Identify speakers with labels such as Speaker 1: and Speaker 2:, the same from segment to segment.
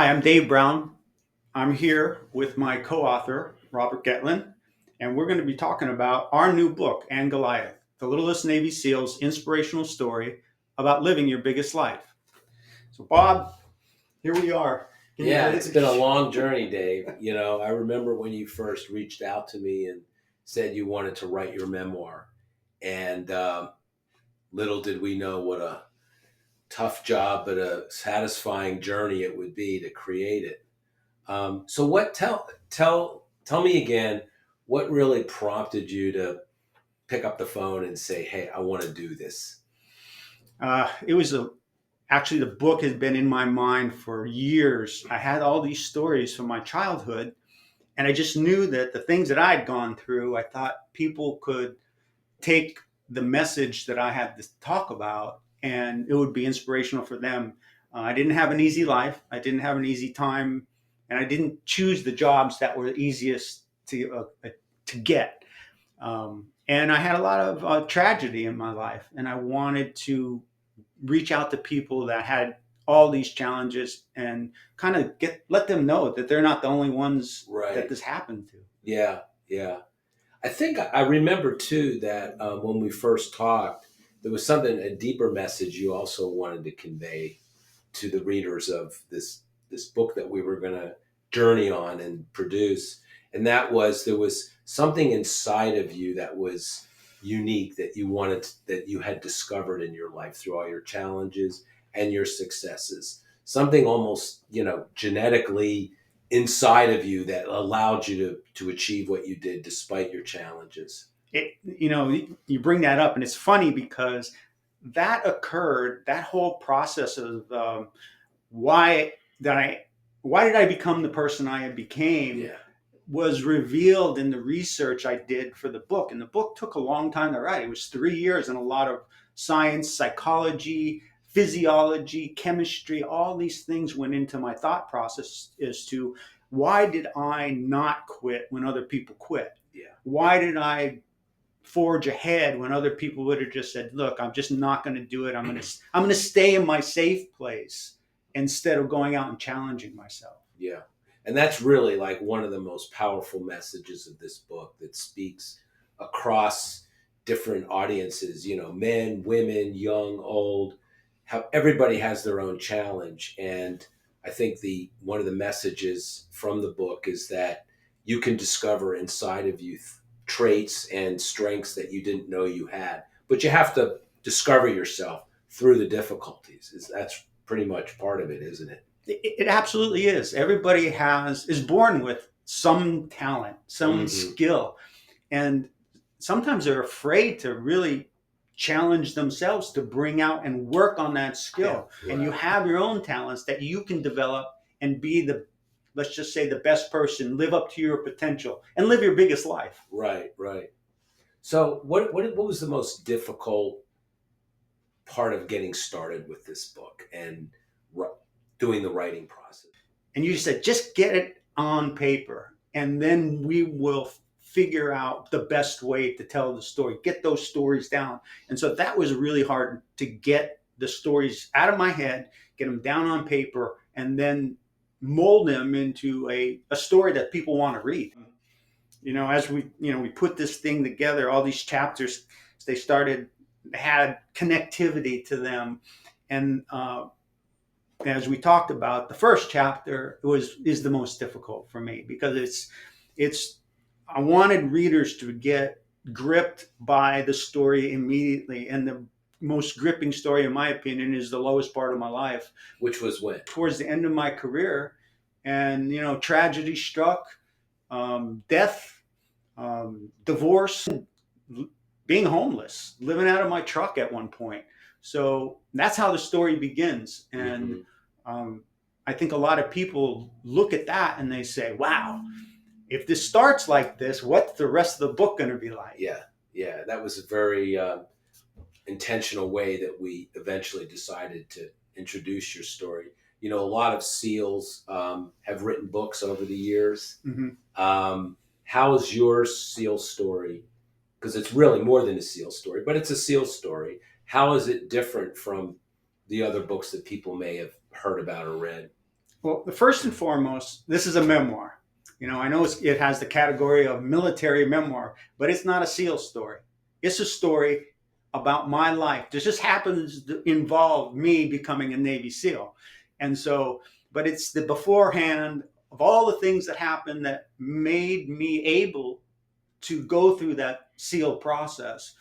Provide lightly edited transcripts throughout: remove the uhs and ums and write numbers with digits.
Speaker 1: Hi, I'm Dave Brown. I'm here with my co-author, Robert Gettlin, and we're going to be talking about our new book, and Goliath, the Littlest Navy SEAL's inspirational story about living your biggest life. So, Bob, here we are. Can you
Speaker 2: Yeah, it's
Speaker 1: believe
Speaker 2: been a
Speaker 1: it?
Speaker 2: long journey, Dave. I remember when you first reached out to me and said you wanted to write your memoir. And little did we know what a tough job, but a satisfying journey it would be to create it. So what tell me again, what really prompted you to pick up the phone and say, "Hey, I want to do this"?
Speaker 1: It was actually, the book has been in my mind for years. I had all these stories from my childhood, and I just knew that the things that I'd gone through, I thought people could take the message that I had to talk about, and it would be inspirational for them. I didn't have an easy life. I didn't have an easy time, and I didn't choose the jobs that were easiest to get. And I had a lot of tragedy in my life, and I wanted to reach out to people that had all these challenges and kind of get let them know that they're not the only ones that
Speaker 2: Right.
Speaker 1: this happened to.
Speaker 2: Yeah. Yeah. I think I remember too that when we first talked, there was a deeper message you also wanted to convey to the readers of this book that we were going to journey on and produce, and that was there was something inside of you that was unique that you had discovered in your life through all your challenges and your successes. Something almost genetically inside of you that allowed you to achieve what you did despite your challenges.
Speaker 1: You bring that up, and it's funny because that occurred, that whole process of why that I why did I become the person I became,
Speaker 2: Yeah.
Speaker 1: was revealed in the research I did for the book. And the book took a long time to write. It was 3 years, and a lot of science, psychology, physiology, chemistry, all these things went into my thought process as to why did I not quit when other people quit?
Speaker 2: Yeah.
Speaker 1: Why did I forge ahead when other people would have just said, "Look, I'm just not going to do it. I'm going to stay in my safe place instead of going out and challenging myself."
Speaker 2: Yeah. And that's really like one of the most powerful messages of this book that speaks across different audiences, men, women, young, old, how everybody has their own challenge. And I think the one of the messages from the book is that you can discover inside of you traits and strengths that you didn't know you had. But you have to discover yourself through the difficulties. That's pretty much part of it, isn't it?
Speaker 1: It absolutely is. Everybody is born with some talent, some
Speaker 2: Hmm.
Speaker 1: skill, and sometimes they're afraid to really challenge themselves to bring out and work on that
Speaker 2: Yeah.
Speaker 1: skill. And you
Speaker 2: Right.
Speaker 1: have your own talents that you can develop and be the, let's just say, the best person, live up to your potential, and live your biggest life.
Speaker 2: Right. Right. So, what was the most difficult part of getting started with this book and ri- doing the writing process?
Speaker 1: And you said, just get it on paper, and then we will figure out the best way to tell the story, get those stories down. And so that was really hard, to get the stories out of my head, get them down on paper, and then mold them into a story that people want to read. As we put this thing together, all these chapters, they started, had connectivity to them. And as we talked about, the first chapter is the most difficult for me, because it's I wanted readers to get gripped by the story immediately. And the most gripping story, in my opinion, is the lowest part of my life,
Speaker 2: Which was when?
Speaker 1: towards the end of my career. And tragedy struck, death, divorce, being homeless, living out of my truck at one point. So that's how the story begins. And
Speaker 2: Hmm.
Speaker 1: um, I think a lot of people look at that and they say, wow, if this starts like this, what's the rest of the book going to be like?
Speaker 2: Yeah. Yeah. That was a very intentional way that we eventually decided to introduce your story. A lot of SEALs have written books over the years.
Speaker 1: Mm-hmm.
Speaker 2: How is your SEAL story? Because it's really more than a SEAL story, but it's a SEAL story. How is it different from the other books that people may have heard about or read?
Speaker 1: Well, first and foremost, this is a memoir. I know it has the category of military memoir, but it's not a SEAL story. It's a story about my life. This just happens to involve me becoming a Navy SEAL. And so, but it's the beforehand of all the things that happened that made me able to go through that SEAL process.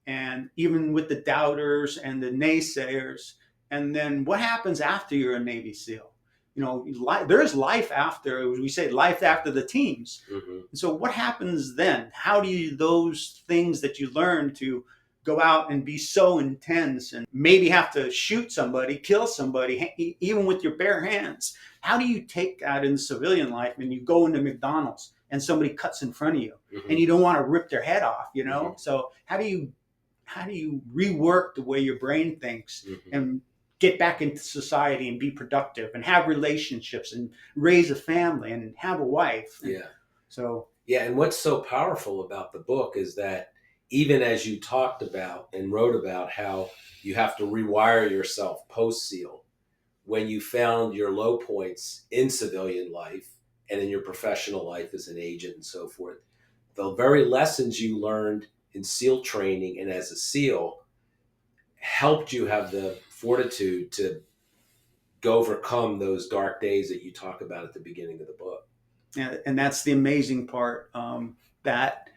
Speaker 1: And even with the doubters and the naysayers, and then what happens after you're a Navy SEAL? There's life after, we say life after the teams.
Speaker 2: Mm-hmm.
Speaker 1: So what happens then? How do you, those things that you learn to go out and be so intense and maybe have to shoot somebody, kill somebody, even with your bare hands? How do you take that in civilian life and you go into McDonald's and somebody cuts in front of you,
Speaker 2: Mm-hmm.
Speaker 1: and you don't want to rip their head off,
Speaker 2: Mm-hmm.
Speaker 1: So how do you rework the way your brain thinks,
Speaker 2: Mm-hmm.
Speaker 1: and get back into society and be productive and have relationships and raise a family and have a wife?
Speaker 2: Yeah.
Speaker 1: So
Speaker 2: Yeah, and what's so powerful about the book is that even as you talked about and wrote about how you have to rewire yourself post SEAL, when you found your low points in civilian life and in your professional life as an agent and so forth, the very lessons you learned in SEAL training and as a SEAL helped you have the fortitude to go overcome those dark days that you talk about at the beginning of the book.
Speaker 1: and that's the amazing part, that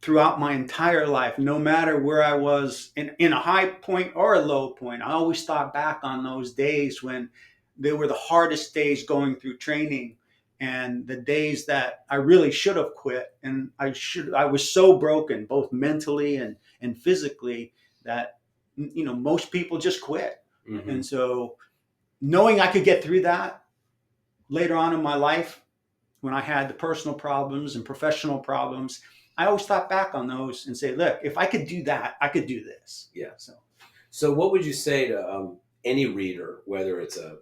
Speaker 1: throughout my entire life, no matter where I was in a high point or a low point, I always thought back on those days when they were the hardest days going through training, and the days that I really should have quit. And I was so broken, both mentally and physically, that, most people just quit.
Speaker 2: Mm-hmm.
Speaker 1: And so knowing I could get through that later on in my life, when I had the personal problems and professional problems, I always thought back on those and say, look, if I could do that, I could do this.
Speaker 2: Yeah.
Speaker 1: So,
Speaker 2: So, what would you say to any reader, whether it's a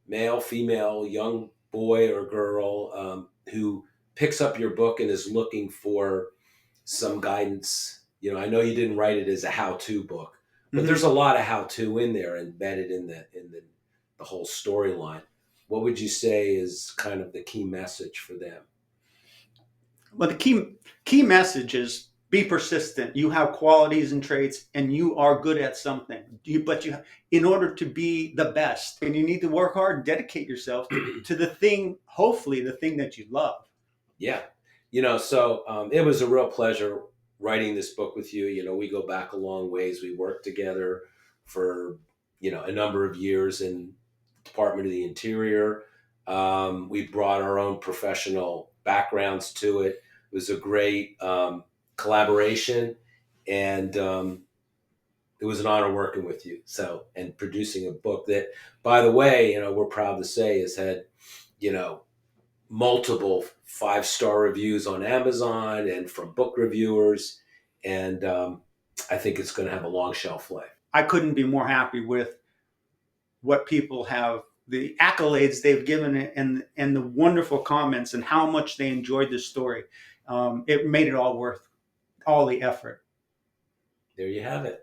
Speaker 2: male, female, young boy or girl, who picks up your book and is looking for some guidance? I know you didn't write it as a how-to book, but
Speaker 1: mm-hmm.
Speaker 2: there's a lot of how-to in there embedded in the whole storyline. What would you say is kind of the key message for them?
Speaker 1: Well, the key message is be persistent. You have qualities and traits, and you are good at something. In order to be the best, and you need to work hard, dedicate yourself to the thing. Hopefully, the thing that you love.
Speaker 2: Yeah, so it was a real pleasure writing this book with you. We go back a long ways. We worked together for a number of years in the Department of the Interior. We brought our own professional backgrounds to it. It was a great collaboration, and it was an honor working with you. So, and producing a book that, by the way, we're proud to say has had, multiple 5-star reviews on Amazon and from book reviewers, and I think it's going to have a long shelf life.
Speaker 1: I couldn't be more happy with what people have, the accolades they've given it, and the wonderful comments and how much they enjoyed this story. It made it all worth all the effort.
Speaker 2: There you have it.